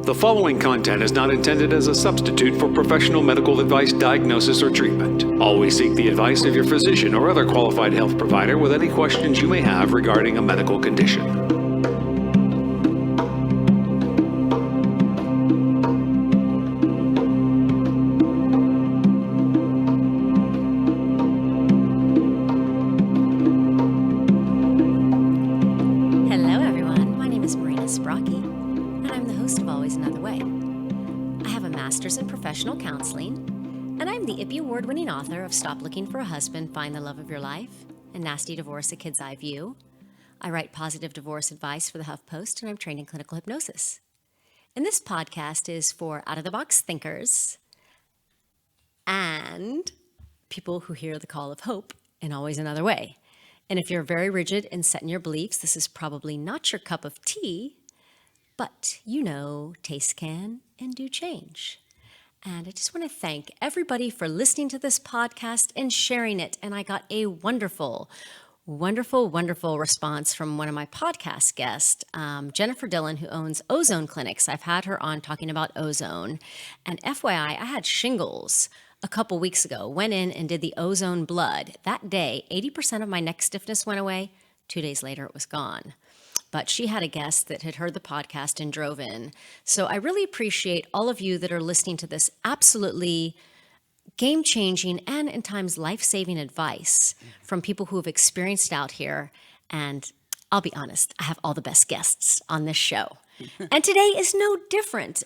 The following content is not intended as a substitute for professional medical advice, diagnosis, or treatment. Always seek the advice of your physician or other qualified health provider with any questions you may have regarding a medical condition. Counseling, and I'm the Ippy Award-winning author of Stop Looking for a Husband, Find the Love of Your Life, and Nasty Divorce, A Kid's Eye View. I write positive divorce advice for the HuffPost, and I'm trained in clinical hypnosis. And this podcast is for out-of-the-box thinkers and people who hear the call of hope in always another way. And if you're very rigid and set in your beliefs, this is probably not your cup of tea, but you know, taste can and do change. And I just want to thank everybody for listening to this podcast and sharing it. And I got a wonderful response from one of my podcast guests, Jennifer Dillon, who owns Ozone Clinics. I've had her on talking about ozone. And FYI, I had shingles a couple weeks ago, went in and did the ozone blood. That day, 80% of my neck stiffness went away. 2 days later, it was gone. But she had a guest that had heard the podcast and drove in. So I really appreciate all of you that are listening to this absolutely game-changing and in times life-saving advice from people who have experienced out here. And I'll be honest, I have all the best guests on this show. And today is no different.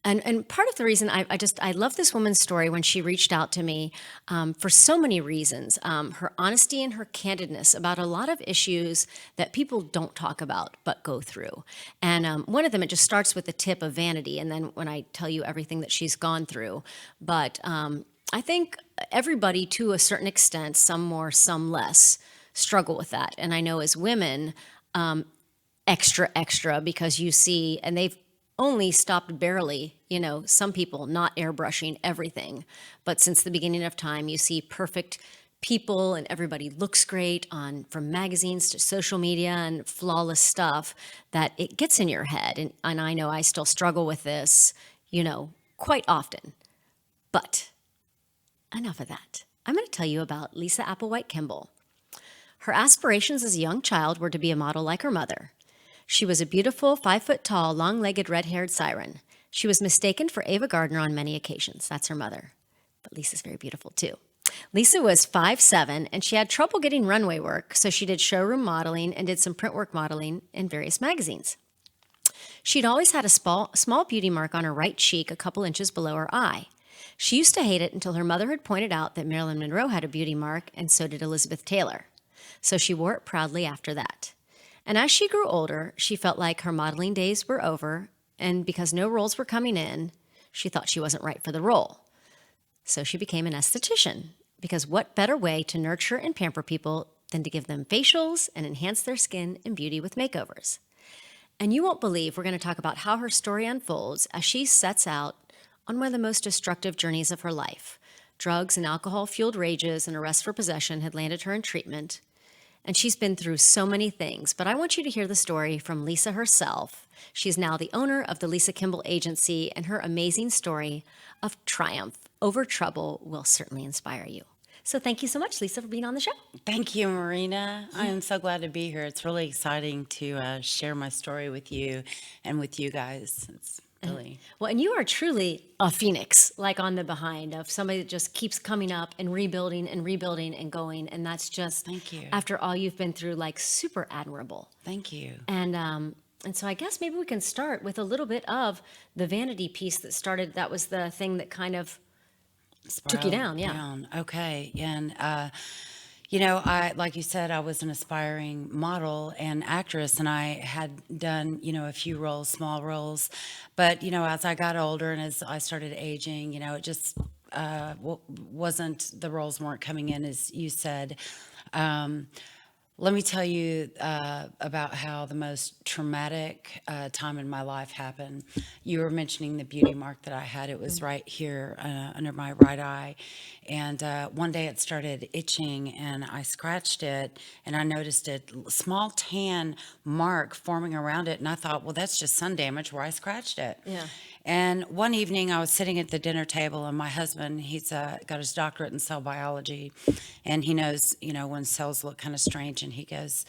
And part of the reason I love this woman's story when she reached out to me for so many reasons. Her honesty and her candidness about a lot of issues that people don't talk about but go through. And one of them, it just starts with the tip of Vanity, and then when I tell you everything that she's gone through. But I think everybody, to a certain extent, some more, some less, struggle with that. And I know as women, extra, because you see, and they've only stopped barely, some people not airbrushing everything. But since the beginning of time, you see perfect people and everybody looks great from magazines to social media and flawless stuff that it gets in your head. And I know I still struggle with this, quite often. But enough of that. I'm going to tell you about Lisa Applewhite Kimbell. Her aspirations as a young child were to be a model like her mother. She was a beautiful, 5-foot-tall, long-legged, red-haired siren. She was mistaken for Ava Gardner on many occasions. That's her mother. But Lisa's very beautiful, too. Lisa was 5'7", and she had trouble getting runway work, so she did showroom modeling and did some print work modeling in various magazines. She'd always had a small beauty mark on her right cheek a couple inches below her eye. She used to hate it until her mother had pointed out that Marilyn Monroe had a beauty mark, and so did Elizabeth Taylor. So she wore it proudly after that. And as she grew older, she felt like her modeling days were over, and because no roles were coming in, she thought she wasn't right for the role. So she became an esthetician, because what better way to nurture and pamper people than to give them facials and enhance their skin and beauty with makeovers? And you won't believe we're going to talk about how her story unfolds as she sets out on one of the most destructive journeys of her life. Drugs and alcohol-fueled rages and arrest for possession had landed her in treatment. And she's been through so many things, but I want you to hear the story from Lisa herself. She's now the owner of the Lisa Kimbell Agency, and her amazing story of triumph over trouble will certainly inspire you. So thank you so much, Lisa, for being on the show. Thank you, Marina. I am so glad to be here. It's really exciting to share my story with you and with you guys. It's really... Well, and you are truly a phoenix, like on the behind of somebody that just keeps coming up and rebuilding and going. And that's just, thank you. After all you've been through, like super admirable. Thank you. And so I guess maybe we can start with a little bit of the Vanity piece that was the thing that kind of took you down. Yeah. Okay. And, like you said, I was an aspiring model and actress, and I had done, a few roles, small roles. But, as I got older and as I started aging, it just the roles weren't coming in, as you said. Let me tell you about how the most traumatic time in my life happened. You were mentioning the beauty mark that I had. It was right here under my right eye. And one day it started itching, and I scratched it, and I noticed a small tan mark forming around it. And I thought, well, that's just sun damage where I scratched it. Yeah. And one evening I was sitting at the dinner table, and my husband, he's got his doctorate in cell biology, and he knows, when cells look kind of strange, and he goes,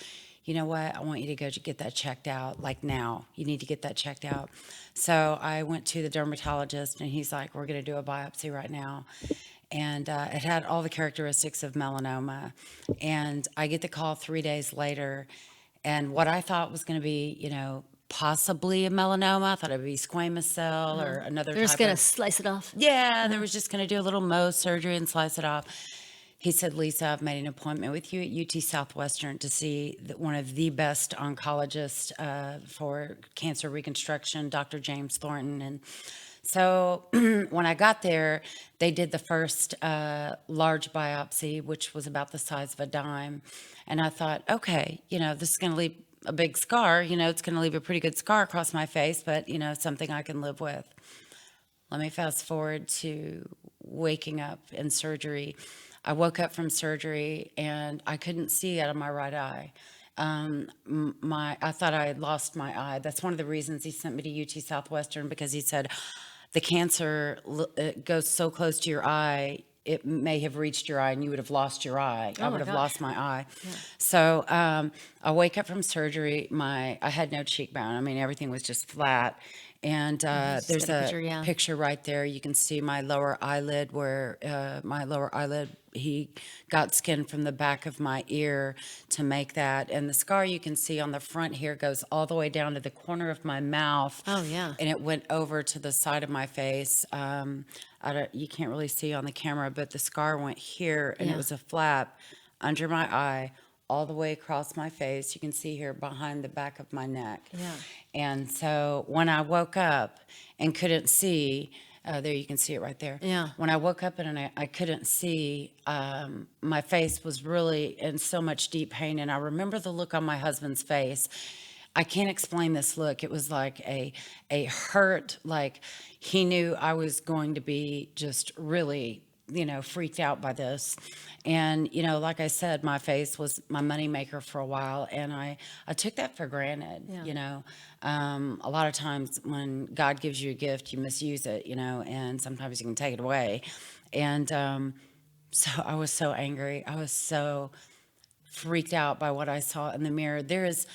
you know what, I want you to go to get that checked out, like now. You need to get that checked out. So I went to the dermatologist, and he's like, we're going to do a biopsy right now. And it had all the characteristics of melanoma. And I get the call 3 days later, and what I thought was going to be, possibly a melanoma. I thought it would be squamous cell or another They're just type going to of. slice it off. Yeah, they was just going to do a little Mohs surgery and slice it off. He said, Lisa, I've made an appointment with you at UT Southwestern to see one of the best oncologists for cancer reconstruction, Dr. James Thornton. And so when I got there, they did the first large biopsy, which was about the size of a dime. And I thought, okay, this is going to leave a big scar. It's going to leave a pretty good scar across my face, but, something I can live with. Let me fast forward to waking up in surgery. I woke up from surgery and I couldn't see out of my right eye. I thought I had lost my eye. That's one of the reasons he sent me to UT Southwestern, because he said the cancer it goes so close to your eye, it may have reached your eye and you would have lost your eye. I would have lost my eye. Yeah. So I wake up from surgery. I had no cheekbone. I mean, everything was just flat. And there's a picture right there. You can see my lower eyelid, where he got skin from the back of my ear to make that. And the scar you can see on the front here goes all the way down to the corner of my mouth. Oh, yeah. And it went over to the side of my face. You can't really see on the camera, but the scar went here, and it was a flap under my eye, all the way across my face. You can see here behind the back of my neck. Yeah. And so when I woke up and couldn't see, there you can see it right there. Yeah. When I woke up and I couldn't see, my face was really in so much deep pain. And I remember the look on my husband's face. I can't explain this look. It was like a hurt, like he knew I was going to be just really, freaked out by this. And, like I said, my face was my moneymaker for a while, and I took that for granted. Yeah. A lot of times when God gives you a gift, you misuse it, and sometimes you can take it away. And so I was so angry. I was so freaked out by what I saw in the mirror. There is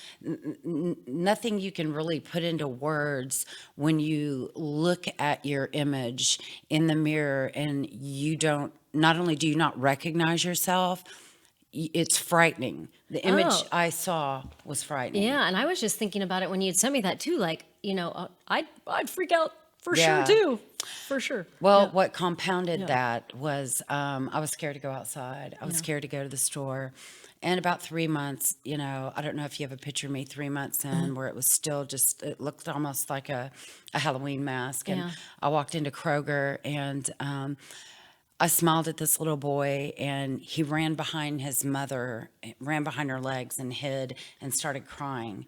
nothing you can really put into words when you look at your image in the mirror and not only do you not recognize yourself, it's frightening. The image I saw was frightening. Yeah, and I was just thinking about it when you'd sent me that too. Like, I'd freak out for sure too, for sure. Well, what compounded that was I was scared to go outside. I was scared to go to the store. And about 3 months, I don't know if you have a picture of me 3 months in, where it was still just, it looked almost like a Halloween mask. And I walked into Kroger, and I smiled at this little boy, and he ran behind his mother, ran behind her legs and hid and started crying.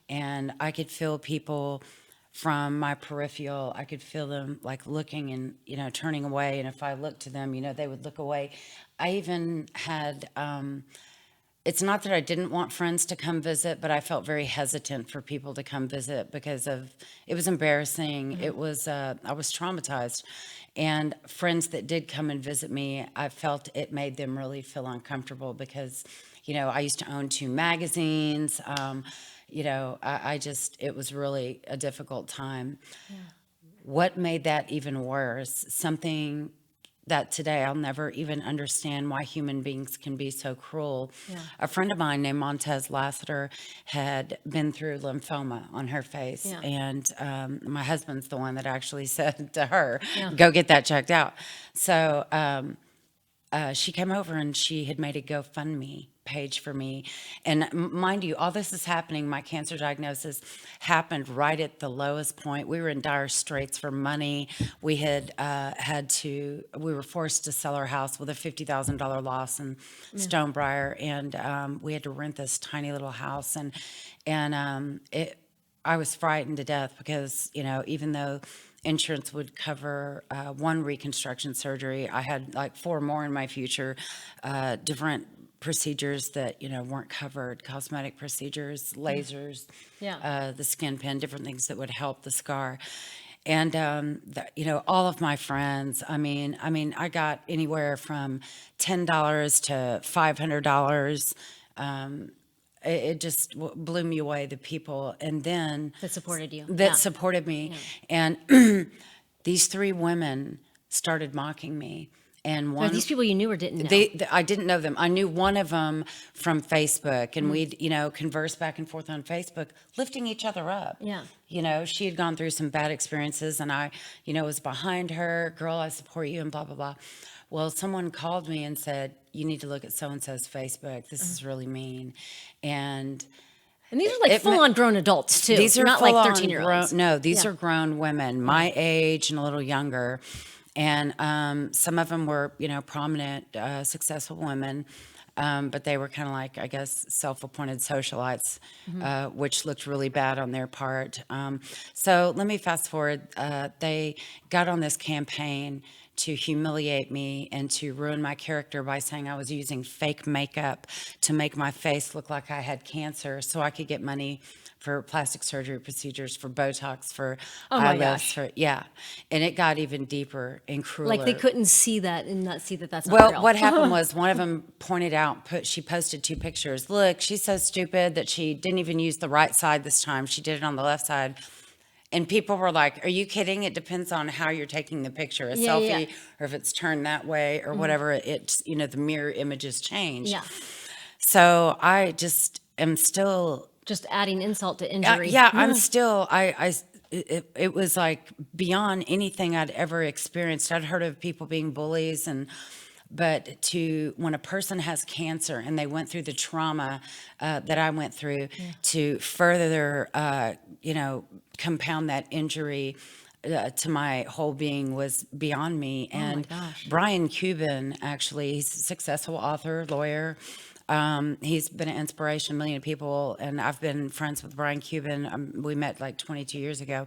And I could feel people from my peripheral. I could feel them like looking and, turning away. And if I looked to them, they would look away. I even had, it's not that I didn't want friends to come visit, but I felt very hesitant for people to come visit because it was embarrassing. It was, I was traumatized. And friends that did come and visit me, I felt it made them really feel uncomfortable because, I used to own 2 magazines. It was really a difficult time. Yeah. What made that even worse? Something that today I'll never even understand why human beings can be so cruel. Yeah. A friend of mine named Montez Lassiter had been through lymphoma on her face. Yeah. And my husband's the one that actually said to her, go get that checked out. So she came over and she had made a GoFundMe page for me. And mind you, all this is happening. My cancer diagnosis happened right at the lowest point. We were in dire straits for money. We had we were forced to sell our house with a $50,000 loss in Stonebriar. And we had to rent this tiny little house. I was frightened to death because, even though insurance would cover one reconstruction surgery, I had like 4 more in my future, different procedures that, weren't covered, cosmetic procedures, lasers, the skin pen, different things that would help the scar. And, all of my friends, I mean, I got anywhere from $10 to $500. It just blew me away, the people. And then That supported you. that supported me. And these 3 women started mocking me. And Are these people you knew or didn't know? I didn't know them. I knew one of them from Facebook, and we'd, converse back and forth on Facebook, lifting each other up. Yeah. She had gone through some bad experiences, and I, was behind her. Girl, I support you, and blah, blah, blah. Well, someone called me and said, you need to look at so-and-so's Facebook. This is really mean. And these are like full-on grown adults, too. these are not like 13-year-olds. No, these are grown women, my age and a little younger. And some of them were, prominent, successful women, but they were kind of like, I guess, self-appointed socialites, which looked really bad on their part. So let me fast forward. They got on this campaign to humiliate me and to ruin my character by saying I was using fake makeup to make my face look like I had cancer so I could get money for plastic surgery procedures, for Botox, for eyelids. And it got even deeper and crueler. Like they couldn't see that and not see that that's not Well, real. what happened was one of them pointed out, she posted 2 pictures. Look, she's so stupid that she didn't even use the right side this time. She did it on the left side. And people were like, are you kidding? It depends on how you're taking the picture, a selfie, or if it's turned that way or whatever. It's, the mirror images change. Yeah. So I just am still... Just adding insult to injury. I'm still, it was like beyond anything I'd ever experienced. I'd heard of people being bullies but when a person has cancer and they went through the trauma that I went through to further, compound that injury to my whole being was beyond me. And Brian Cuban, actually, he's a successful author, lawyer. He's been an inspiration to a million people, and I've been friends with Brian Cuban. We met like 22 years ago.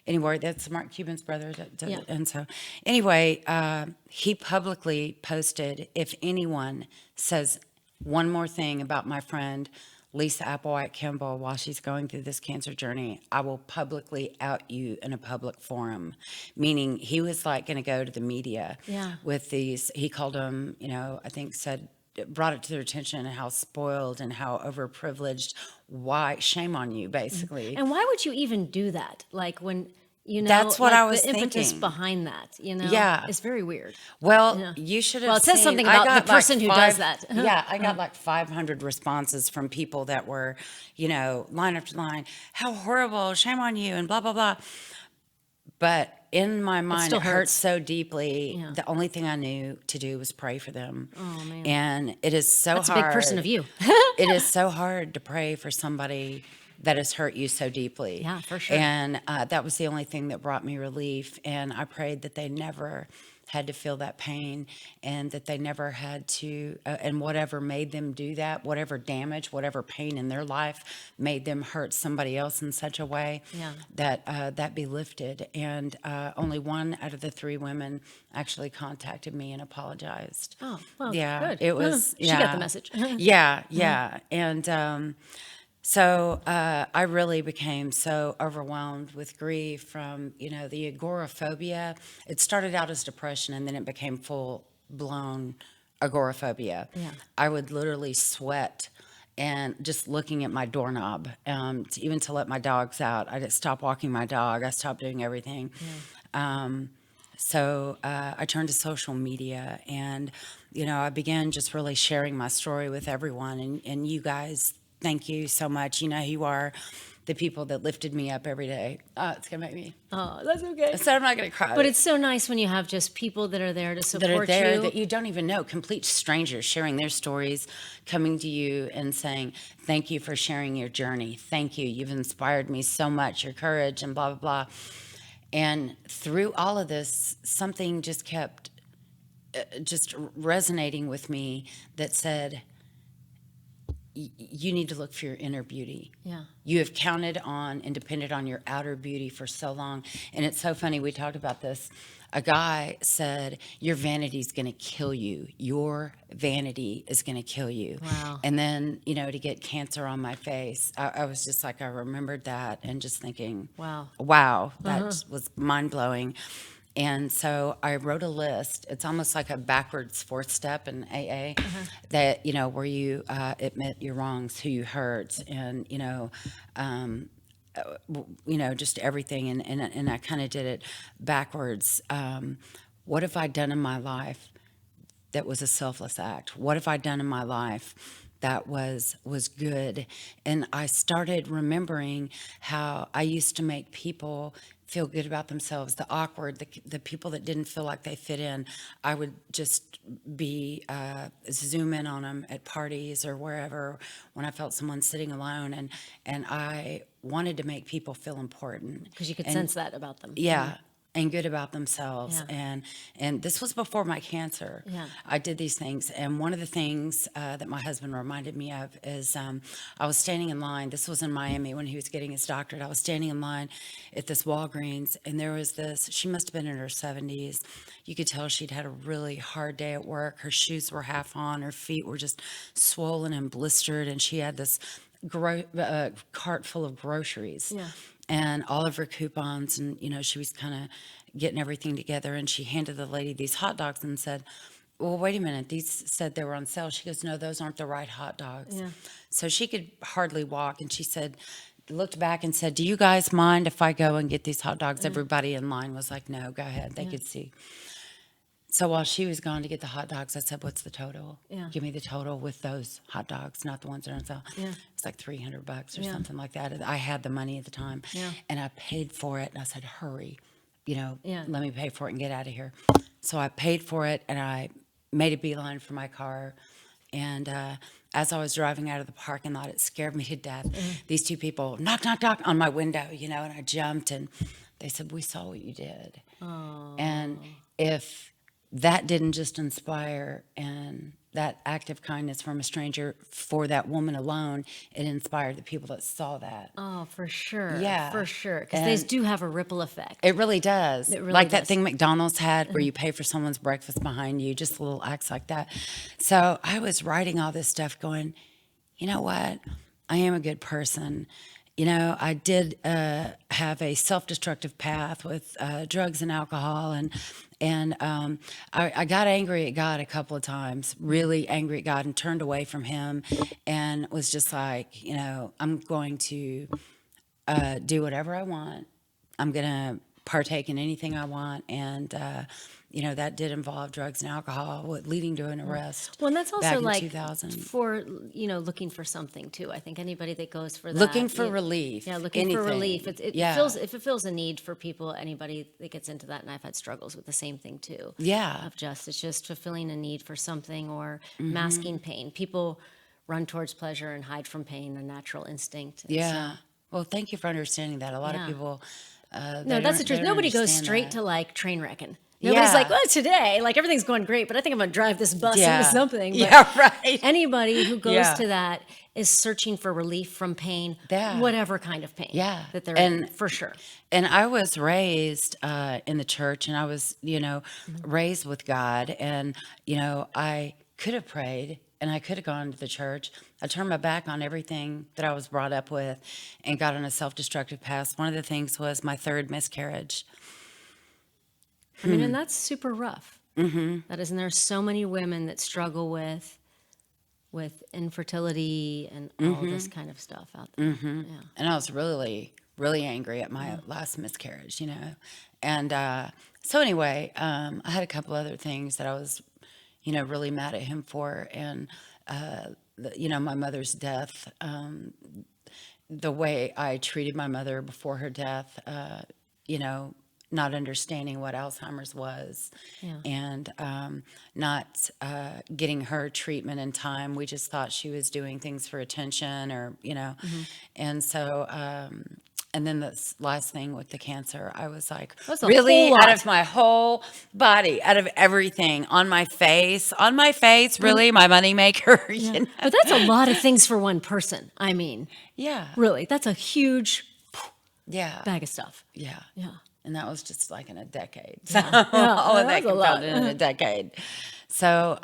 Anyway, that's Mark Cuban's brother. And so, anyway, he publicly posted, if anyone says one more thing about my friend, Lisa Applewhite Kimbell, while she's going through this cancer journey, I will publicly out you in a public forum. Meaning he was like going to go to the media with these, he called them, I think brought it to their attention how spoiled and how overprivileged. Why? Shame on you, basically. And why would you even do that? Like when, that's what I was the impetus thinking. Behind that, it's very weird. Well, you should have. Well, it says something about the person who does that. I got like 500 responses from people that were, line after line. How horrible! Shame on you, and blah blah blah. But in my mind, it hurts so deeply. Yeah. The only thing I knew to do was pray for them. Oh, man. And it is so That's hard. That's a big person of you. It is so hard to pray for somebody that has hurt you so deeply. Yeah, for sure. And that was the only thing that brought me relief. And I prayed that they never had to feel that pain, and that they never had to, and whatever made them do that, whatever damage, whatever pain in their life made them hurt somebody else in such a way that be lifted. And only 1 out of the 3 women actually contacted me and apologized. Oh, well, good. It was, she got the message. Yeah. And so I really became so overwhelmed with grief from, the agoraphobia. It started out as depression, and then it became full-blown agoraphobia. Yeah. I would literally sweat and just looking at my doorknob, even to let my dogs out. I just stopped walking my dog. I stopped doing everything. Yeah. So I turned to social media, and, I began just really sharing my story with everyone, and you guys. Thank you so much. You know who you are. the people that lifted me up every day. Oh, it's going to make me. Oh, that's okay. So I'm not going to cry. But it's so nice when you have just people that are there to support that are there you. that you don't even know, complete strangers sharing their stories, coming to you and saying, thank you for sharing your journey. Thank you. You've inspired me so much, your courage and blah, blah, blah. And through all of this, something just kept just resonating with me that said, you need to look for your inner beauty. Yeah. You have counted on and depended on your outer beauty for so long. And it's so funny, we talked about this. A guy said, your vanity is going to kill you. Your vanity is going to kill you. Wow. And then, to get cancer on my face, I was just like, I remembered that and just thinking, wow, that was mind blowing. And so I wrote a list. It's almost like a backwards fourth step in AA that, where you admit your wrongs, who you hurt, and, just everything. And I kind of did it backwards. What have I done in my life that was a selfless act? What have I done in my life that was good? And I started remembering how I used to make people feel good about themselves, the awkward, the people that didn't feel like they fit in. I would just be zoom in on them at parties or wherever when I felt someone sitting alone, and I wanted to make people feel important Because you could sense that about them. Yeah. And good about themselves. Yeah. And this was before my cancer. Yeah. I did these things. And one of the things that my husband reminded me of is I was standing in line. This was in Miami when he was getting his doctorate. I was standing in line at this Walgreens, and there was this, she must have been in her 70s. You could tell she'd had a really hard day at work. Her shoes were half on. Her feet were just swollen and blistered. And she had this cart full of groceries. Yeah. And all of her coupons, and she was kind of getting everything together, and she handed the lady these hot dogs and said, well, wait a minute, these said they were on sale. She goes, no, those aren't the right hot dogs. Yeah. So she could hardly walk, and she said, looked back and said, do you guys mind if I go and get these hot dogs? Everybody in line was like, no, go ahead. They could see. So while she was gone to get the hot dogs, I said, what's the total? Yeah. Give me the total with those hot dogs, not the ones that are on sale. Yeah. It's like $300 or something like that. I had the money at the time. Yeah. And I paid for it, and I said, hurry, let me pay for it and get out of here. So I paid for it, and I made a beeline for my car. And as I was driving out of the parking lot, it scared me to death. These two people knock, knock, knock on my window, and I jumped, and they said, we saw what you did. Oh. And if that didn't just inspire, and that act of kindness from a stranger for that woman alone, it inspired the people that saw that. Oh, for sure. Yeah. For sure. Because they do have a ripple effect. It really does. It really like that does. thing McDonald's had where you pay for someone's breakfast behind you, just little acts like that. So I was writing all this stuff going, you know what? I am a good person. I did have a self-destructive path with drugs and alcohol, and I got angry at God a couple of times, really angry at God, and turned away from Him, and was just like, I'm going to do whatever I want. I'm going to partake in anything I want, and that did involve drugs and alcohol, leading to an arrest. Well, and that's also back in like 2000. for, looking for something too. I think anybody that goes for that. Looking for relief. Yeah, looking for relief. It Yeah. if it feels a need for people, anybody that gets into that, and I've had struggles with the same thing too. Yeah. It's just fulfilling a need for something or masking pain. People run towards pleasure and hide from pain, a natural instinct. And Yeah. Well, thank you for understanding that. A lot of people. No, that's the truth. Nobody goes straight to like train wrecking. Nobody's like, well, today, like everything's going great, but I think I'm going to drive this bus into something. But yeah, right. Anybody who goes to that is searching for relief from pain, whatever kind of pain that they're in, for sure. And I was raised in the church, and I was, raised with God, and, I could have prayed, and I could have gone to the church. I turned my back on everything that I was brought up with and got on a self-destructive path. One of the things was my third miscarriage. I mean, and that's super rough. That is, and there's so many women that struggle with infertility and all this kind of stuff out there. Yeah. And I was really, really angry at my last miscarriage, And so anyway, I had a couple other things that I was, really mad at him for. And, my mother's death. the way I treated my mother before her death, you know, not understanding what Alzheimer's was, Yeah. and not getting her treatment in time. We just thought she was doing things for attention, or, you know. And so, and then this last thing with the cancer, I was like, That's a really, whole out lot. of my whole body, out of everything, on my face, really, my moneymaker. You know? But that's a lot of things for one person. I mean, Yeah, really, that's a huge yeah, bag of stuff. yeah. Yeah. And that was just like in a decade. So Yeah, all of that that was a lot. compounded in a decade. So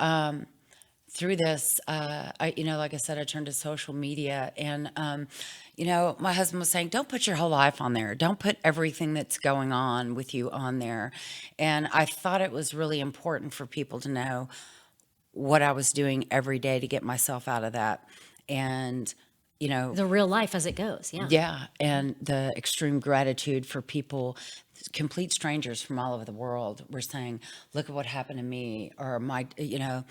through this, I, you know, like I said, I turned to social media, and you know, my husband was saying, don't put your whole life on there. Don't put everything that's going on with you on there. And I thought it was really important for people to know what I was doing every day to get myself out of that. And, you know, The real life as it goes. Yeah. yeah, and the extreme gratitude for people, complete strangers from all over the world, were saying, "Look at what happened to me," or my, you know,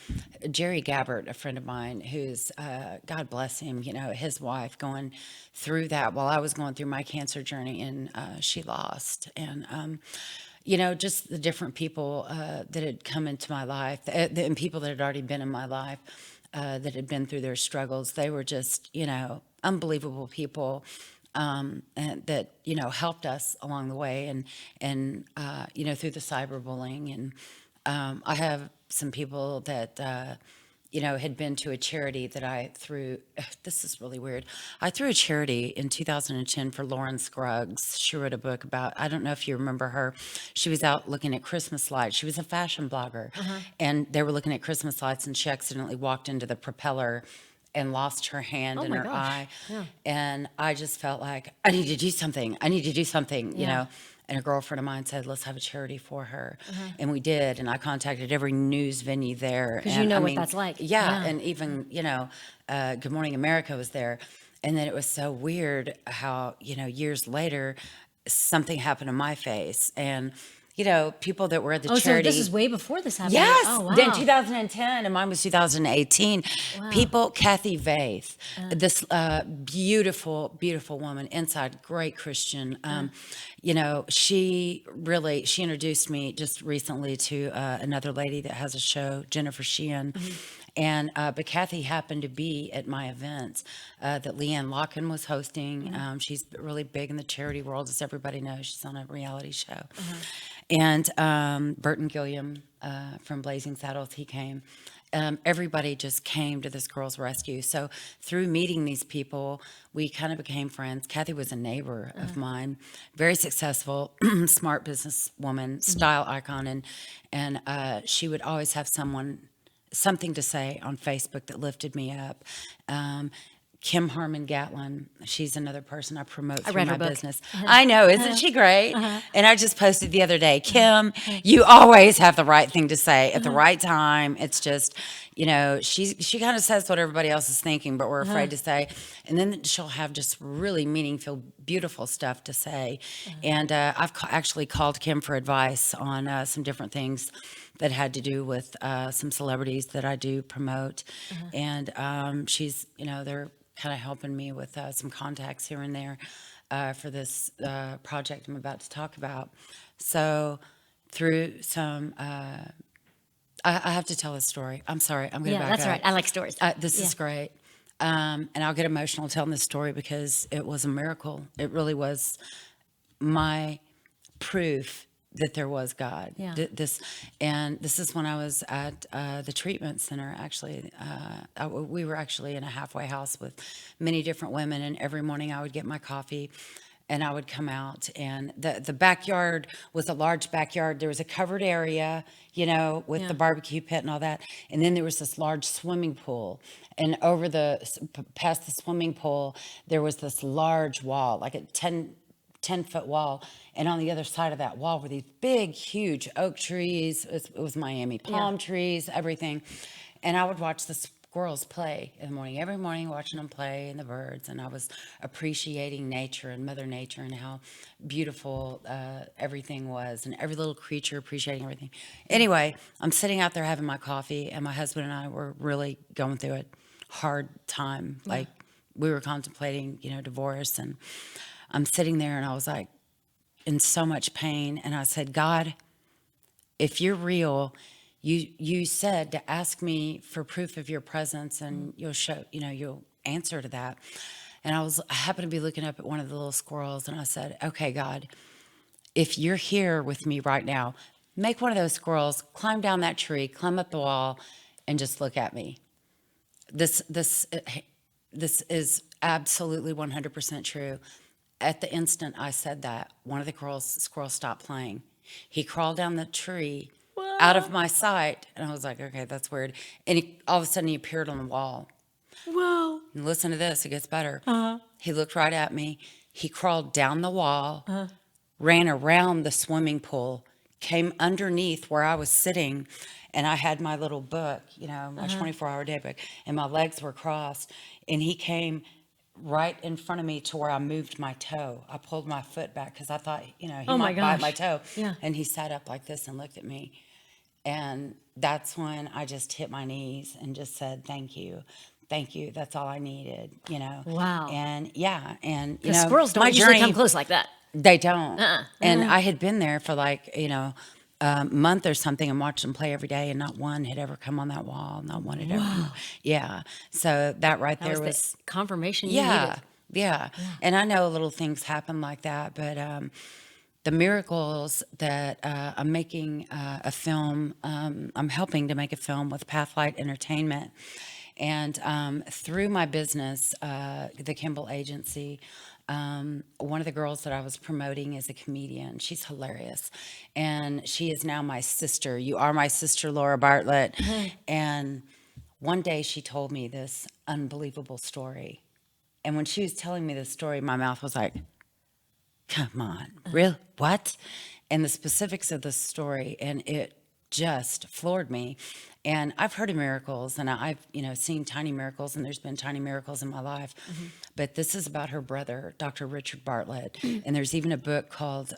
Jerry Gabbert, a friend of mine, who's, God bless him, you know, his wife going through that while I was going through my cancer journey, and she lost, and you know, just the different people that had come into my life, and people that had already been in my life, that had been through their struggles. They were just, you know, unbelievable people, and that, you know, helped us along the way, and you know, through the cyberbullying. And I have some people that you know, had been to a charity that I threw. This is really weird. I threw a charity in 2010 for Lauren Scruggs. She wrote a book about, I don't know if you remember her. She was out looking at Christmas lights. She was a fashion blogger. And they were looking at Christmas lights, and she accidentally walked into the propeller and lost her hand Oh and my her gosh. eye. Yeah. And I just felt like, I need to do something. I need to do something, you Yeah. know. And a girlfriend of mine said, let's have a charity for her. And we did. And I contacted every news venue there. 'Cause you And, know I what mean, that's like. Yeah. Yeah. And even, you know, Good Morning America was there. And then it was so weird how, you know, years later, something happened to my face. And, you know, people that were at the Oh, charity. so this is way before this happened. Yes, Oh, wow. then 2010, and mine was 2018. People, Kathy Vaith, this beautiful, beautiful woman, inside, great Christian. You know, she introduced me just recently to another lady that has a show, Jennifer Sheehan. And but Kathy happened to be at my events that Leanne Locken was hosting. She's really big in the charity world, as everybody knows. She's on a reality show. And Burton Gilliam from Blazing Saddles, he came. Everybody just came to this girl's rescue. So through meeting these people, we kind of became friends. Kathy was a neighbor of mine, very successful, smart businesswoman, style icon, and she would always have something to say on Facebook that lifted me up. Kim Harmon Gatlin, she's another person I promote through read her my book. business. I know, isn't she great? And I just posted the other day, Kim, you always have the right thing to say at the right time. It's just, you know, she kind of says what everybody else is thinking, but we're afraid to say. And then she'll have just really meaningful, beautiful stuff to say. And I've actually called Kim for advice on some different things that had to do with some celebrities that I do promote. And she's, you know, they're kind of helping me with some contacts here and there for this project I'm about to talk about. So through some, I have to tell this story. I'm sorry. I'm going to Yeah, back that's up. all right. I like stories. This is great. And I'll get emotional telling this story because it was a miracle. It really was my proof that there was God. Yeah. This is when I was at the treatment center. Actually, we were actually in a halfway house with many different women, and every morning I would get my coffee, and I would come out, and the backyard was a large backyard. There was a covered area, you know, with the barbecue pit and all that, and then there was this large swimming pool, and over past the swimming pool there was this large wall, like a 10-foot wall, and on the other side of that wall were these big, huge oak trees. It was Miami palm trees, everything. And I would watch the squirrels play in the morning, every morning, watching them play, and the birds. And I was appreciating nature and Mother Nature and how beautiful everything was, and every little creature, appreciating everything. Anyway, I'm sitting out there having my coffee, and my husband and I were really going through a hard time, like we were contemplating, divorce, and I'm sitting there and I was like in so much pain. And I said, God, if you're real, you said to ask me for proof of your presence and you'll show, you'll answer to that. And I happened to be looking up at one of the little squirrels and I said, okay, God, if you're here with me right now, make one of those squirrels climb down that tree, climb up the wall, and just look at me. This is absolutely 100% true. At the instant I said that, one of the squirrels stopped playing. He crawled down the tree out of my sight, and I was like, okay, that's weird. And all of a sudden he appeared on the wall. Whoa. And listen to this, it gets better. Uh-huh. He looked right at me. He crawled down the wall, ran around the swimming pool, came underneath where I was sitting, and I had my little book, my 24-hour day book, and my legs were crossed. And he came right in front of me to where I moved my toe. I pulled my foot back because I thought, he might bite my toe. Yeah. And he sat up like this and looked at me. And that's when I just hit my knees and just said, thank you. Thank you. That's all I needed, Wow. And yeah. And, Squirrels don't my usually journey, come close like that. they don't. And I had been there for a month or something and watched them play every day, and not one had ever come on that wall. Not one had ever. Yeah. So that right there was the confirmation you needed. Yeah. And I know little things happen like that, but the miracles that I'm making a film, I'm helping to make a film with Pathlight Entertainment. And through my business, the Kimbell Agency, one of the girls that I was promoting is a comedian. She's hilarious. And she is now my sister. You are my sister, Laura Bartlett. And one day she told me this unbelievable story. And when she was telling me this story, my mouth was like, come on, real? What? And the specifics of the story, and it just floored me. And I've heard of miracles, and I've seen tiny miracles, and there's been tiny miracles in my life. But this is about her brother, Dr. Richard Bartlett. And there's even a book called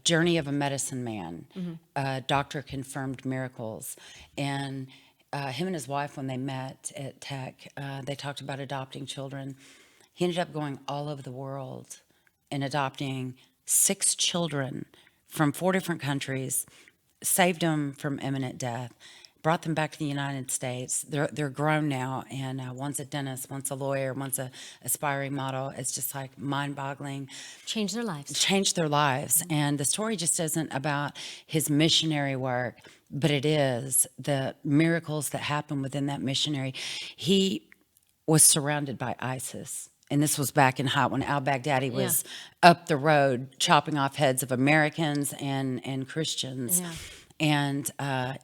Journey of a Medicine Man, Doctor Confirmed Miracles. And him and his wife, when they met at Tech, they talked about adopting children. He ended up going all over the world and adopting 6 children from 4 different countries, saved them from imminent death, brought them back to the United States. They're grown now, and one's a dentist, one's a lawyer, one's a aspiring model. It's just like mind-boggling. Change their lives. Changed their lives. And the story just isn't about his missionary work, but it is the miracles that happen within that missionary. He was surrounded by ISIS. And this was back in when al-Baghdadi was up the road chopping off heads of Americans and Christians. Yeah. And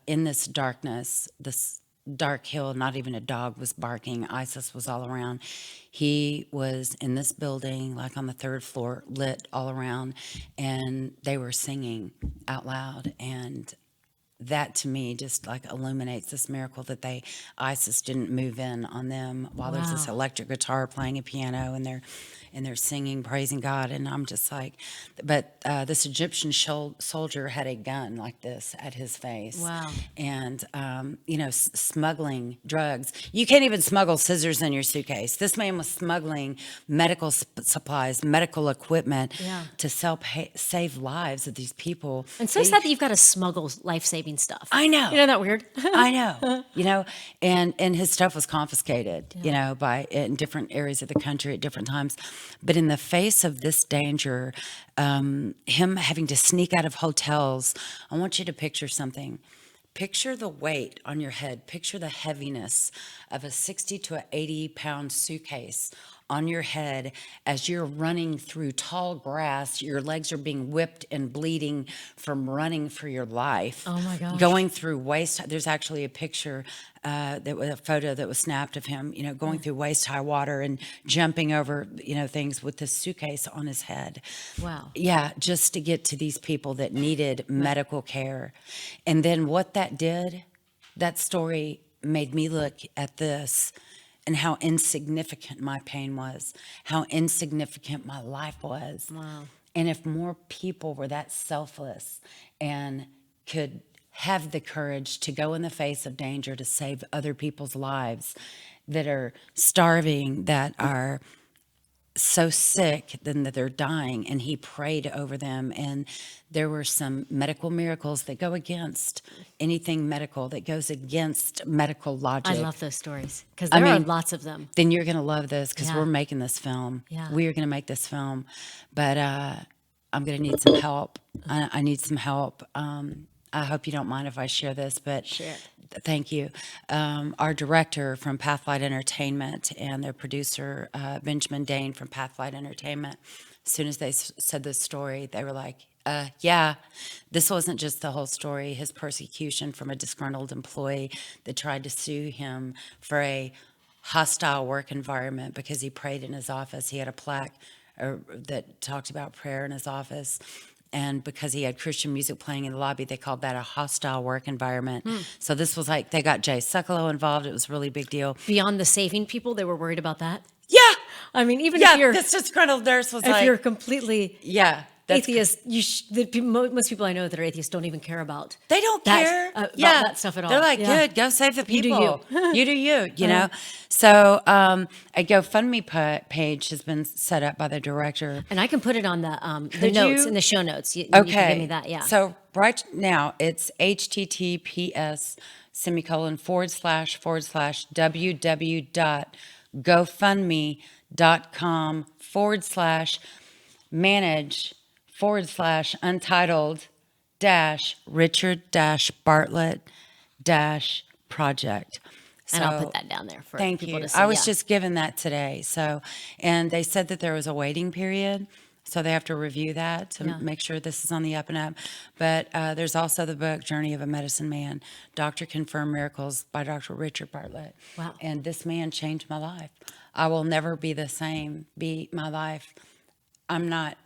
in this darkness, this dark hill, not even a dog was barking. ISIS was all around. He was in this building, like on the 3rd floor, lit all around, and they were singing out loud. And that to me just like illuminates this miracle that ISIS didn't move in on them while there's this electric guitar playing a piano, and they're singing, praising God. And I'm just like, but this Egyptian soldier had a gun like this at his face. Wow. And, smuggling drugs. You can't even smuggle scissors in your suitcase. This man was smuggling medical supplies, medical equipment to save lives of these people. And so sad that you've got to smuggle life-saving stuff. I know. Isn't that weird? I know. And his stuff was confiscated, in different areas of the country at different times. But in the face of this danger, him having to sneak out of hotels, I want you to picture something. Picture the weight on your head. Picture the heaviness of a 60 to 80 pound suitcase on your head as you're running through tall grass. Your legs are being whipped and bleeding from running for your life. Oh my gosh. Going through waist. There's actually a picture that was a photo that was snapped of him, going through waist high water and jumping over, things with this suitcase on his head. Wow. Yeah, just to get to these people that needed medical care. And then what that did, that story made me look at this and how insignificant my pain was, how insignificant my life was. Wow. And if more people were that selfless and could have the courage to go in the face of danger to save other people's lives, that are starving, that are so sick then that they're dying, and he prayed over them. And there were some medical miracles that go against anything medical, that goes against medical logic. I love those stories because there are lots of them. Then you're going to love this, because Yeah. we're making this film. Yeah. We are going to make this film, but I'm going to need some help. I need some help. I hope you don't mind if I share this, but Share. Thank you. Our director from Pathlight Entertainment and their producer, Benjamin Dane from Pathlight Entertainment, as soon as they said this story, they were like, yeah, this wasn't just the whole story. His persecution from a disgruntled employee that tried to sue him for a hostile work environment because he prayed in his office. He had a plaque that talked about prayer in his office. And because he had Christian music playing in the lobby, they called that a hostile work environment. So this was like, they got Jay Sekulow involved. It was a really big deal. Beyond the saving people, they were worried about that. Yeah. I mean, even if you're this disgruntled nurse was if you're completely that's atheist, most people I know that are atheists don't even care about. They don't that, care about yeah. that stuff at all. They're like, Yeah. good, go save the You do people. you. You do you know? So a GoFundMe page has been set up by the director. And I can put it on the Could notes, you? in the show notes. You Okay. can give me that, yeah. So right now it's https://www.gofundme.com/manage/Richard-Bartlett-project. And I'll put that down there for Thank people you. to see. I was just given that today. So, and they said that there was a waiting period. So they have to review that to make sure this is on the up and up. But there's also the book, Journey of a Medicine Man, Doctor Confirmed Miracles by Dr. Richard Bartlett. Wow. And this man changed my life. I will never be the same, my life. I'm not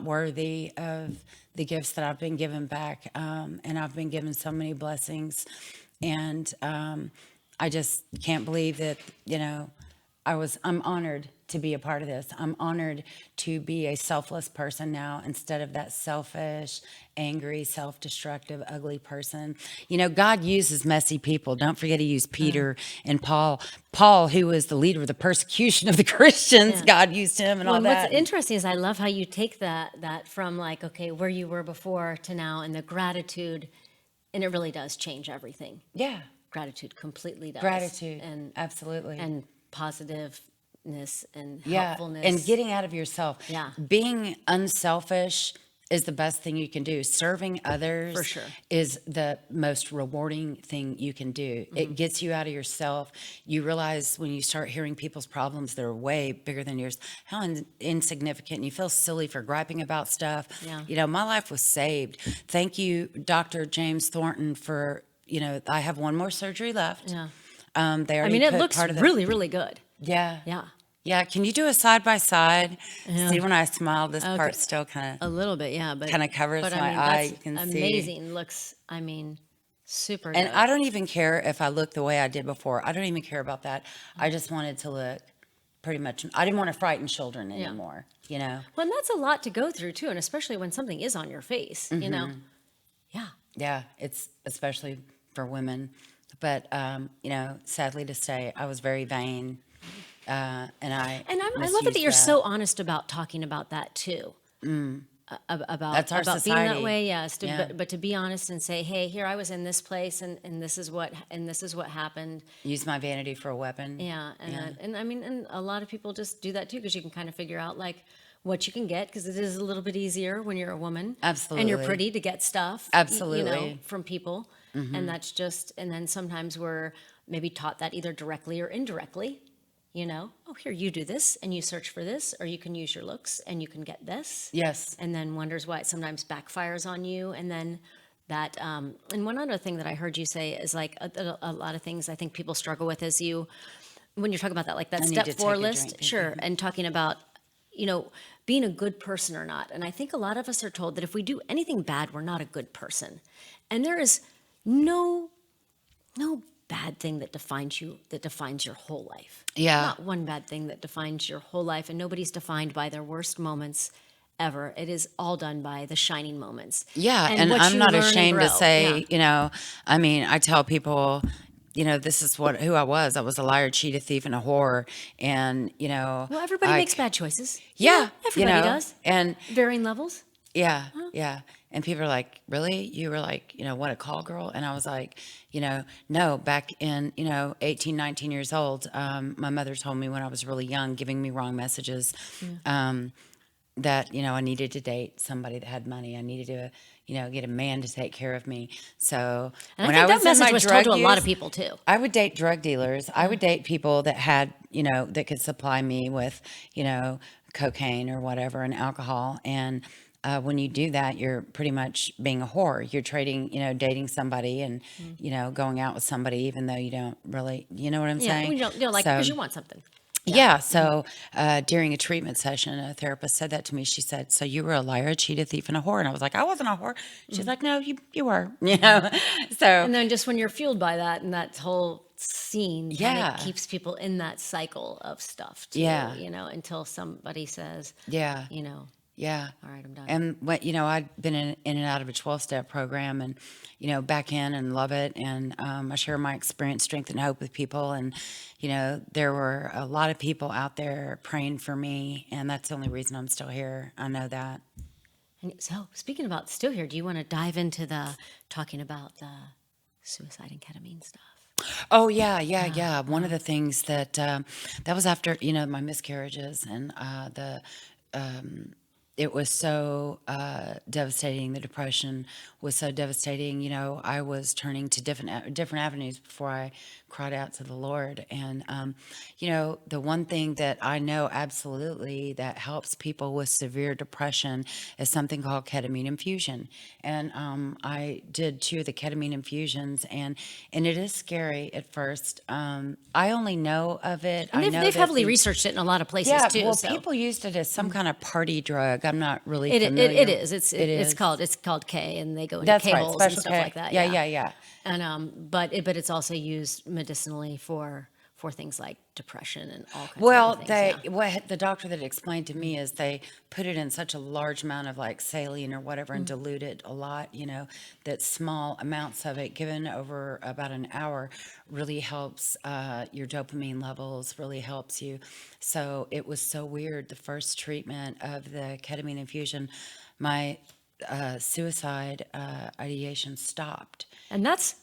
worthy of the gifts that I've been given back. And I've been given so many blessings. And I just can't believe that, I'm honored to be a part of this. I'm honored to be a selfless person now instead of that selfish, angry, self-destructive, ugly person. God uses messy people. Don't forget he used Peter and Paul. Paul, who was the leader of the persecution of the Christians, God used him and all that. What's interesting is I love how you take that from like, okay, where you were before to now, and the gratitude, and it really does change everything. Yeah. Gratitude completely does. Gratitude. And absolutely. And positiveness and Yeah, helpfulness. and getting out of yourself. Yeah. Being unselfish is the best thing you can do. Serving others For sure. is the most rewarding thing you can do. It gets you out of yourself. You realize when you start hearing people's problems that are way bigger than yours, how insignificant, and you feel silly for griping about stuff. Yeah. My life was saved. Thank you, Dr. James Thornton, for, I have one more surgery left. Yeah. They already it put looks part of the, really, really good. Yeah. Yeah. Yeah, can you do a side by side? Yeah. See, when I smile, this Okay. part still kind A of little bit, yeah. But Kinda covers but, my eye, that's you can see. amazing. Looks, super and good. I don't even care if I look the way I did before. I don't even care about that. I just wanted to look pretty much. I didn't want to frighten children anymore. Well, and that's a lot to go through too, and especially when something is on your face. Yeah. Yeah, it's especially for women. But sadly to say, I was very vain, and I love it that you're so honest about talking about that too. About That's our about being that society. way, yes. Yeah. But to be honest and say, hey, here I was in this place, and this is what happened. use my vanity for a weapon. Yeah, and a lot of people just do that too, because you can kind of figure out like what you can get, because it is a little bit easier when you're a woman. Absolutely. And you're pretty to get stuff. Absolutely. From people. And that's just, and then sometimes we're maybe taught that either directly or indirectly. Oh, here, you do this and you search for this, or you can use your looks and you can get this. Yes. And then wonders why it sometimes backfires on you. And then that, and one other thing that I heard you say is like a lot of things I think people struggle with is when you're talking about that, like that I need step to take 4 a list, drink. sure, and talking about, being a good person or not. And I think a lot of us are told that if we do anything bad, we're not a good person. And there is no bad thing that defines you, that defines your whole life. Yeah. Not one bad thing that defines your whole life, and nobody's defined by their worst moments ever. It is all done by the shining moments. Yeah, and what I'm you not learn and ashamed to grow. say, I tell people, this is who I was. I was a liar, cheat, a thief, and a whore. And, Well, everybody makes bad choices. Yeah. Everybody does. And Varying levels. yeah, yeah. And people are like, really? You were like, what, a call girl? And I was like, no, back in, 18, 19 years old, my mother told me when I was really young, giving me wrong messages, that, I needed to date somebody that had money. I needed to, get a man to take care of me. So And when I think was that in my message was told drug to a lot of use, people too. I would date drug dealers. I would date people that had, that could supply me with, cocaine or whatever and alcohol. And when you do that, you're pretty much being a whore. You're trading, dating somebody and, going out with somebody, even though you don't really, you know what I'm Yeah, saying? you don't like because you want something. Yeah. So during a treatment session, a therapist said that to me. She said, "So you were a liar, a cheat, a thief, and a whore." And I was like, "I wasn't a whore." She's like, "No, you were." So And then just when you're fueled by that and that whole scene, Yeah. keeps people in that cycle of stuff too. Yeah. Until somebody says, yeah, yeah. all right, I'm done. And what I'd been in and out of a 12-step program, and back in and love it. And I share my experience, strength, and hope with people. And there were a lot of people out there praying for me, and that's the only reason I'm still here. I know that. And so, speaking about still here, do you want to dive into talking about the suicide and ketamine stuff? Oh yeah. One of the things that was after my miscarriages, and it was so devastating. The depression was so devastating. I was turning to different avenues before I cried out to the Lord. And the one thing that I know absolutely that helps people with severe depression is something called ketamine infusion. And I did 2 of the ketamine infusions, and it is scary at first. I only know of it. And I know they've that heavily researched it in a lot of places yeah, too. well, so. people used it as some kind of party drug. I'm not really It familiar. is. It's called K, and they go into That's K right, holes and special stuff K. like that. Yeah. And but it's also used medicinally for things like depression and all kinds Well, of other things. what the doctor that explained to me is they put it in such a large amount of like saline or whatever and dilute it a lot, that small amounts of it given over about an hour really helps your dopamine levels, really helps you. So it was so weird. The first treatment of the ketamine infusion, my suicide ideation stopped. And that's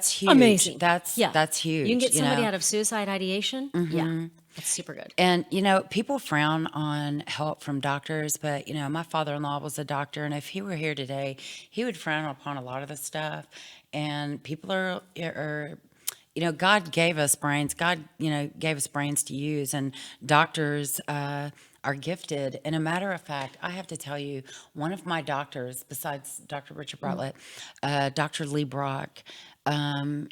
huge. amazing. That's huge. You can get somebody out of suicide ideation. Yeah, that's super good. And people frown on help from doctors, but my father-in-law was a doctor, and if he were here today, he would frown upon a lot of the stuff. And people are God gave us brains. God, gave us brains to use, and doctors are gifted. And a matter of fact, I have to tell you, one of my doctors, besides Dr. Richard Bartlett, Dr. Lee Brock,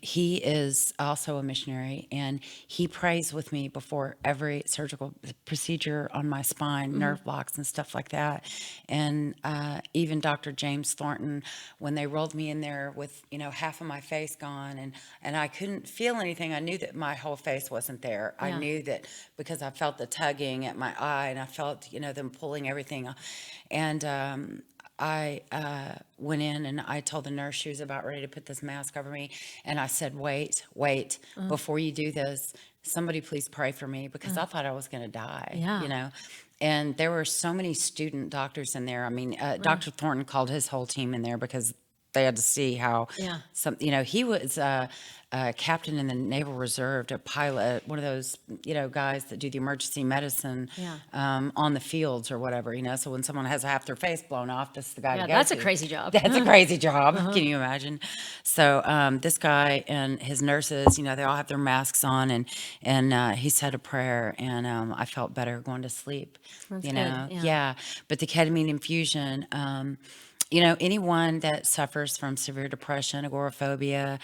he is also a missionary, and he prays with me before every surgical procedure on my spine, nerve blocks and stuff like that. And even Dr. James Thornton, when they rolled me in there with half of my face gone, and I couldn't feel anything, I knew that my whole face wasn't there. I knew that because I felt the tugging at my eye, and I felt them pulling everything, and I went in and I told the nurse she was about ready to put this mask over me. And I said, wait, before you do this, somebody please pray for me, because I thought I was going to die, And there were so many student doctors in there. I mean, Dr. Thornton called his whole team in there because they had to see how he was captain in the Naval Reserve, a pilot, one of those, guys that do the emergency medicine on the fields or whatever, So when someone has half their face blown off, this is the guy to go that's to. a crazy job. That's a crazy job. Can you imagine? So this guy and his nurses, they all have their masks on, and he said a prayer, and I felt better going to sleep. That's Good. Yeah. Yeah. But the ketamine infusion, anyone that suffers from severe depression, agoraphobia,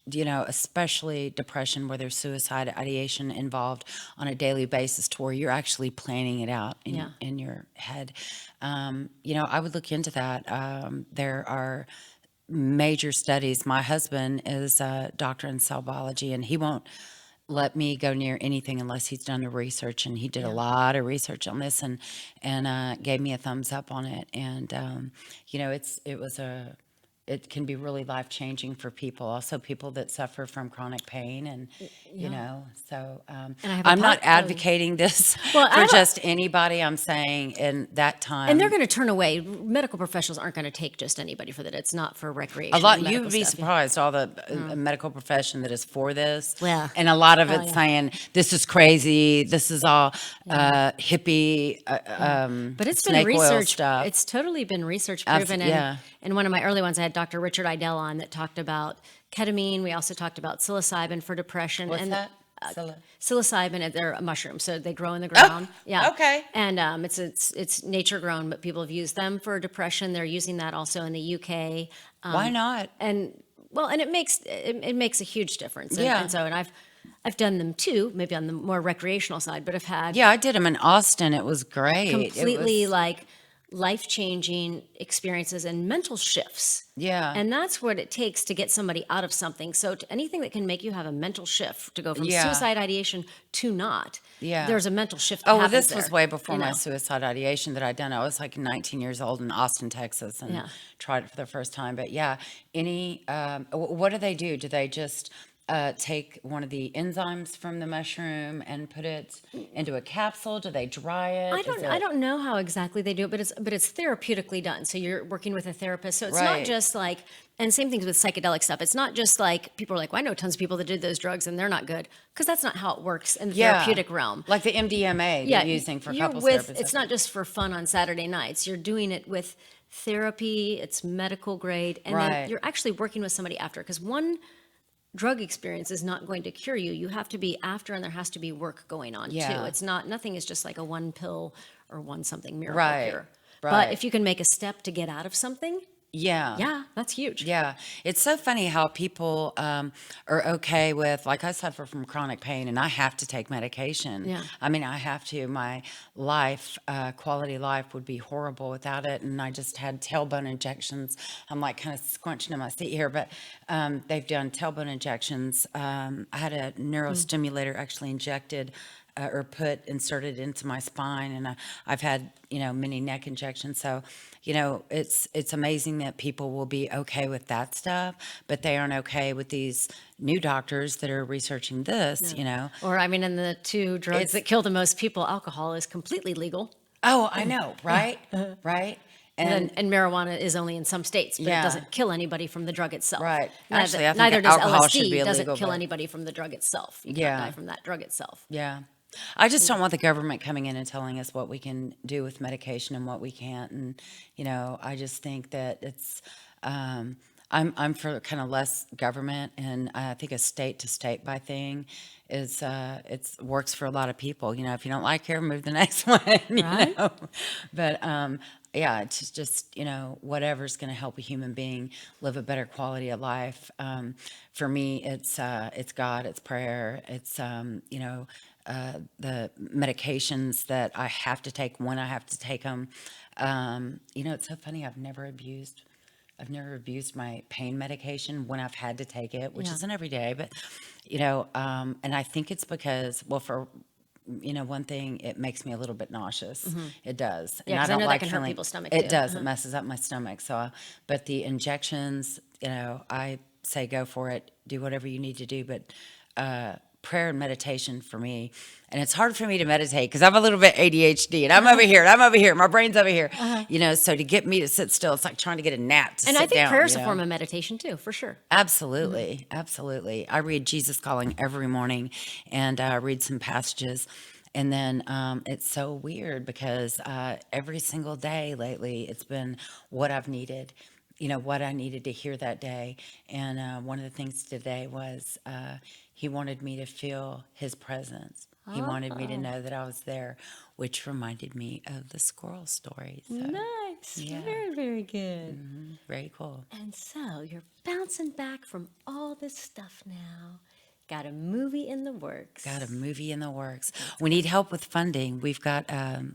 especially depression where there's suicide ideation involved on a daily basis, to where you're actually planning it out in your head. I would look into that. There are major studies. My husband is a doctor in cell biology, and he won't let me go near anything unless he's done the research, and he did a lot of research on this, and gave me a thumbs up on it. And it was a it can be really life-changing for people. Also, people that suffer from chronic pain, and you know, so And I have a I'm not pot- advocating this Well, I for have a- just anybody. I'm saying in that time, And they're going to turn away. Medical professionals aren't going to take just anybody for that. It's not for recreation. a lot. medical You'd be stuff. surprised all the medical profession that is for this, Well, and a lot of oh, it's yeah. saying this is crazy. This is all hippie, But it's been snake oil research. stuff. It's totally been research proven. yeah. And one of my early ones, I had Dr. Richard Idell on that talked about ketamine. We also talked about psilocybin for depression. What's and that? Psilocybin, they're a mushroom, so they grow in the ground. Yeah. okay. And it's nature grown, but people have used them for depression. They're using that also in the UK. Why not? And it makes a huge difference. Yeah. And I've done them too, maybe on the more recreational side, but I've had Yeah, I did them in Austin. It was great. completely It was, like life-changing experiences and mental shifts. yeah. And that's what it takes to get somebody out of something. So anything that can make you have a mental shift to go from Yeah. suicide ideation to not. Yeah. There's a mental shift that Oh, well, happens this was there, way before you my know? suicide ideation that I'd done. I was like 19 years old in Austin, Texas, and Yeah. tried it for the first time. But yeah, what do they do? Do they just take one of the enzymes from the mushroom and put it into a capsule? Do they dry it? I don't know how exactly they do it, but it's therapeutically done. So you're working with a therapist. So it's not Right. just like, and same things with psychedelic stuff. It's not just like people are like, well, I know tons of people that did those drugs and they're not good, because that's not how it works in the therapeutic realm. Like the MDMA they're using for you're couples with, therapy. it's not just for fun on Saturday nights. You're doing it with therapy. It's medical grade, and Right. then you're actually working with somebody after, because one drug experience is not going to cure you. You have to be after, and there has to be work going on Yeah. too. It's not, nothing is just like a one pill or one something miracle Right, cure. right. But if you can make a step to get out of something, Yeah. that's huge. Yeah, it's so funny how people are okay with, like I suffer from chronic pain and I have to take medication. Yeah. I mean, I have to. My life, quality of life would be horrible without it. And I just had tailbone injections. I'm like kind of squinching in my seat here, but they've done tailbone injections. I had a neurostimulator actually injected or inserted into my spine, and I've had many neck injections. So it's amazing that people will be okay with that stuff, but they aren't okay with these new doctors that are researching this. Or I mean, in the two drugs that kill the most people, alcohol is completely legal. Oh, I know, right? Right. And marijuana is only in some states, but Yeah. it doesn't kill anybody from the drug itself. Right. Neither, Actually, I think neither does alcohol should LSD. be It doesn't illegal, kill but- anybody from the drug itself. You Yeah. can't die from that drug itself. Yeah. I just don't want the government coming in and telling us what we can do with medication and what we can't. And, I just think that it's, I'm for kind of less government. And I think a state to state by thing is, it's works for a lot of people. If you don't like here, move the next one, Right. But, yeah, it's just, whatever's going to help a human being live a better quality of life. For me, it's God, it's prayer, it's, the medications that I have to take when I have to take them. It's so funny. I've never abused my pain medication when I've had to take it, which Yeah. isn't every day, but, and I think it's because, well, for, one thing, it makes me a little bit nauseous. It does. Yeah, 'cause I know that can hurt people's stomach, It too. does. It messes up my stomach. So, but the injections, I say go for it. Do whatever you need to do. But prayer and meditation for me, and it's hard for me to meditate because I'm a little bit ADHD, and I'm over here, and I'm over here, my brain's over here. So to get me to sit still, it's like trying to get a nap to And sit I think down, prayer is a form of meditation too, for sure. Absolutely, absolutely. I read Jesus Calling every morning, and read some passages. And then it's so weird because every single day lately, it's been what I've needed, what I needed to hear that day. And one of the things today was he wanted me to feel his presence. He wanted me to know that I was there, which reminded me of the squirrel story. So, Nice. Yeah. Very, very good. very cool. And so you're bouncing back from all this stuff now. Got a movie in the works. Got a movie in the works. We need help with funding. We've got,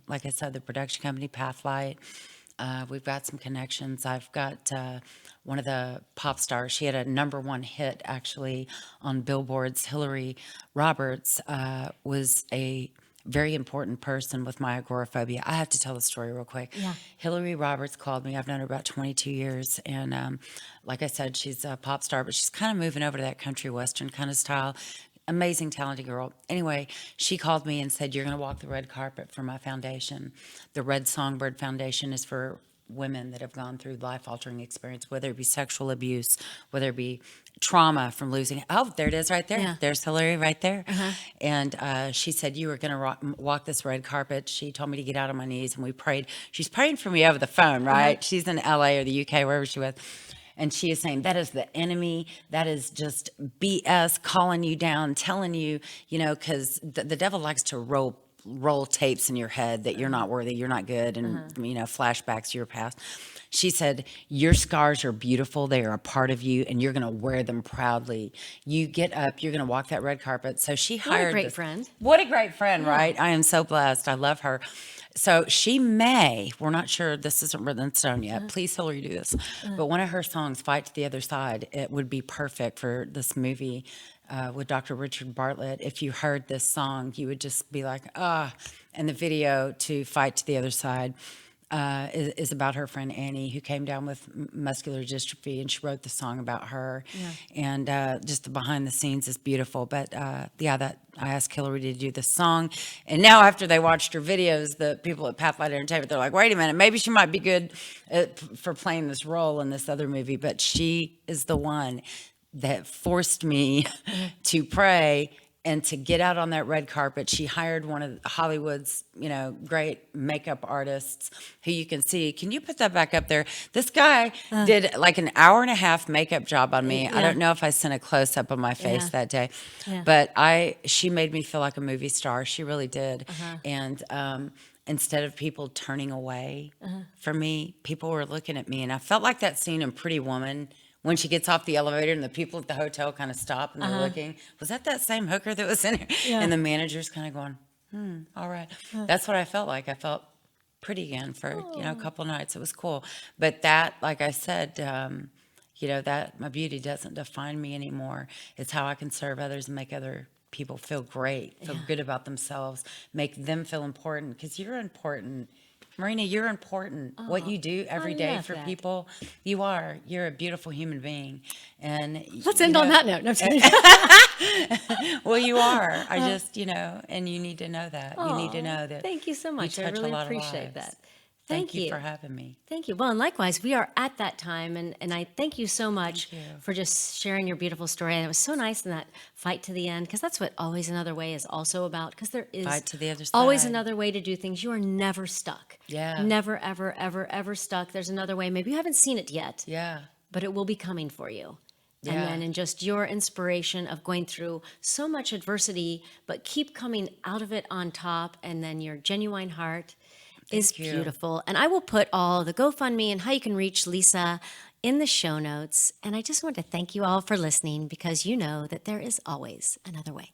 like I said, the production company, Pathlight. We've got some connections. I've got one of the pop stars. She had a #1 hit, actually, on Billboard's. Hillary Roberts was a very important person with my agoraphobia. I have to tell the story real quick. Yeah. Hillary Roberts called me. I've known her about 22 years. And like I said, she's a pop star, but she's kind of moving over to that country western kind of style. Amazing, talented girl. Anyway, she called me and said, you're going to walk the red carpet for my foundation. The Red Songbird Foundation is for women that have gone through life-altering experience, whether it be sexual abuse, whether it be trauma from losing. Oh, there it is right there. Yeah. There's Hillary right there. And she said, you were going to walk this red carpet. She told me to get out on my knees, and we prayed. She's praying for me over the phone, right? She's in LA or the UK, wherever she was. And she is saying, that is the enemy. That is just BS calling you down, telling you, because the devil likes to roll tapes in your head that you're not worthy, you're not good, and, flashbacks to your past. She said, your scars are beautiful. They are a part of you, and you're going to wear them proudly. You get up, you're going to walk that red carpet. So she hired What a great friend. What a great friend, right? I am so blessed. I love her. So she we're not sure, this isn't written in stone yet. Please, Hillary, do this. But one of her songs, Fight to the Other Side, it would be perfect for this movie with Dr. Richard Bartlett. If you heard this song, you would just be like, ah. And the video to Fight to the Other Side is about her friend Annie, who came down with muscular dystrophy, and she wrote the song about her. And just the behind the scenes is beautiful. But I asked Hillary to do the song, and now after they watched her videos, the people at Pathlight Entertainment, they're like, wait a minute, maybe she might be good for playing this role in this other movie. But she is the one that forced me to pray and to get out on that red carpet. She hired one of Hollywood's, great makeup artists who you can see. Can you put that back up there? This guy did like an hour and a half makeup job on me. I don't know if I sent a close up of my face that day, but she made me feel like a movie star. She really did. And instead of people turning away from me, people were looking at me. And I felt like that scene in Pretty Woman, when she gets off the elevator and the people at the hotel kind of stop and they're looking, was that same hooker that was in here? And the manager's kind of going, all right. That's what I felt like. I felt pretty again for, a couple nights. It was cool. But that, like I said, that my beauty doesn't define me anymore. It's how I can serve others and make other people feel great, feel good about themselves, make them feel important, because you're important. Marina, you're important. What you do every day for people, you're a beautiful human being. And let's end on that note. No, I'm just kidding. well, you are. I just, and you need to know that. You need to know that. Thank you so much. I really appreciate that. Thank you for having me. Thank you. Well, and likewise, we are at that time, and I thank you so much for just sharing your beautiful story. And it was so nice in that fight to the end, because that's what Always Another Way is also about, because there is fight to the other side. Always another way to do things. You are never stuck. Yeah. Never, ever, ever, ever stuck. There's another way. Maybe you haven't seen it yet. Yeah. But it will be coming for you. Yeah. And then in just your inspiration of going through so much adversity, but keep coming out of it on top, and then your genuine heart is beautiful. And I will put all the GoFundMe and how you can reach Lisa in the show notes. And I just want to thank you all for listening, because you know that there is always another way.